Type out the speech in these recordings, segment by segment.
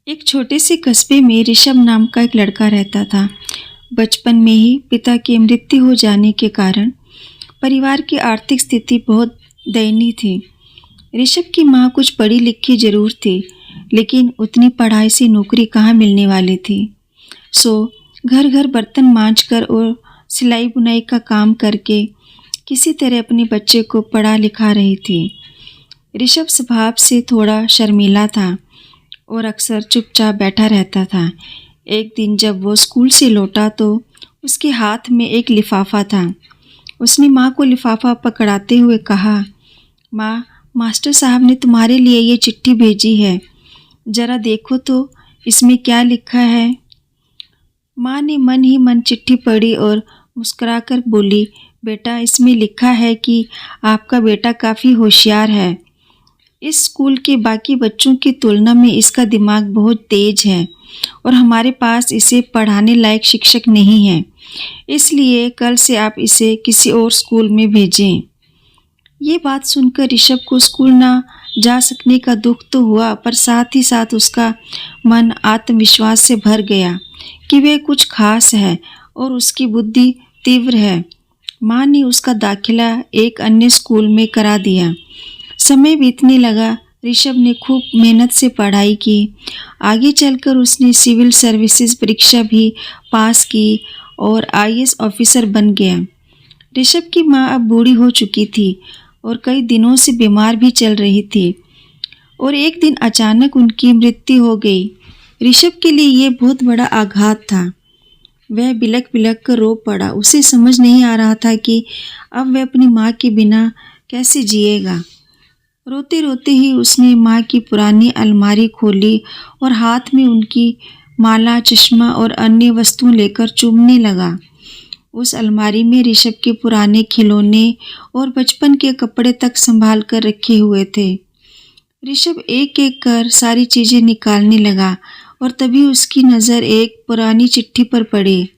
एक छोटे से कस्बे में ऋषभ नाम का एक लड़का रहता था। बचपन में ही पिता की मृत्यु हो जाने के कारण परिवार की आर्थिक स्थिति बहुत दयनीय थी। ऋषभ की माँ कुछ पढ़ी लिखी जरूर थी, लेकिन उतनी पढ़ाई से नौकरी कहाँ मिलने वाली थी। सो घर घर बर्तन मांजकर और सिलाई बुनाई का काम करके किसी तरह अपने बच्चे को पढ़ा लिखा रही थी। ऋषभ स्वभाव से थोड़ा शर्मीला था और अक्सर चुपचाप बैठा रहता था। एक दिन जब वो स्कूल से लौटा तो उसके हाथ में एक लिफाफा था। उसने माँ को लिफाफा पकड़ाते हुए कहा, माँ, मास्टर साहब ने तुम्हारे लिए ये चिट्ठी भेजी है, ज़रा देखो तो इसमें क्या लिखा है। माँ ने मन ही मन चिट्ठी पढ़ी और मुस्कुराकर बोली, बेटा, इसमें लिखा है कि आपका बेटा काफ़ी होशियार है। इस स्कूल के बाकी बच्चों की तुलना में इसका दिमाग बहुत तेज है और हमारे पास इसे पढ़ाने लायक शिक्षक नहीं है, इसलिए कल से आप इसे किसी और स्कूल में भेजें। ये बात सुनकर ऋषभ को स्कूल ना जा सकने का दुख तो हुआ, पर साथ ही साथ उसका मन आत्मविश्वास से भर गया कि वह कुछ खास है और उसकी बुद्धि तीव्र है। माँ ने उसका दाखिला एक अन्य स्कूल में करा दिया। समय बीतने लगा। ऋषभ ने खूब मेहनत से पढ़ाई की। आगे चलकर उसने सिविल सर्विसेज परीक्षा भी पास की और आईएएस ऑफिसर बन गया। ऋषभ की माँ अब बूढ़ी हो चुकी थी और कई दिनों से बीमार भी चल रही थी और एक दिन अचानक उनकी मृत्यु हो गई। ऋषभ के लिए ये बहुत बड़ा आघात था। वह बिलख बिलख कर रो पड़ा। उसे समझ नहीं आ रहा था कि अब वह अपनी माँ के बिना कैसे जिएगा। रोते रोते ही उसने माँ की पुरानी अलमारी खोली और हाथ में उनकी माला, चश्मा और अन्य वस्तुएं लेकर चूमने लगा। उस अलमारी में ऋषभ के पुराने खिलौने और बचपन के कपड़े तक संभाल कर रखे हुए थे। ऋषभ एक एक कर सारी चीज़ें निकालने लगा और तभी उसकी नज़र एक पुरानी चिट्ठी पर पड़ी।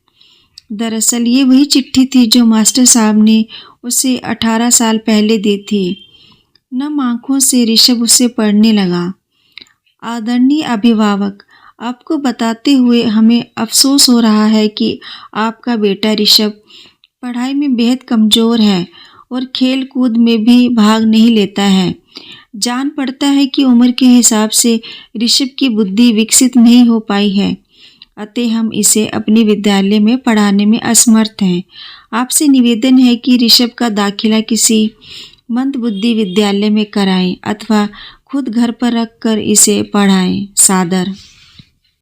दरअसल ये वही चिट्ठी थी जो मास्टर साहब ने उसे 18 साल पहले दी थी। नम आँखों से ऋषभ उसे पढ़ने लगा। आदरणीय अभिभावक, आपको बताते हुए हमें अफसोस हो रहा है कि आपका बेटा ऋषभ पढ़ाई में बेहद कमज़ोर है और खेल कूद में भी भाग नहीं लेता है। जान पड़ता है कि उम्र के हिसाब से ऋषभ की बुद्धि विकसित नहीं हो पाई है, अतः हम इसे अपने विद्यालय में पढ़ाने में असमर्थ हैं। आपसे निवेदन है कि ऋषभ का दाखिला किसी मंदबुद्धि विद्यालय में कराएं अथवा खुद घर पर रख कर इसे पढ़ाएं। सादर।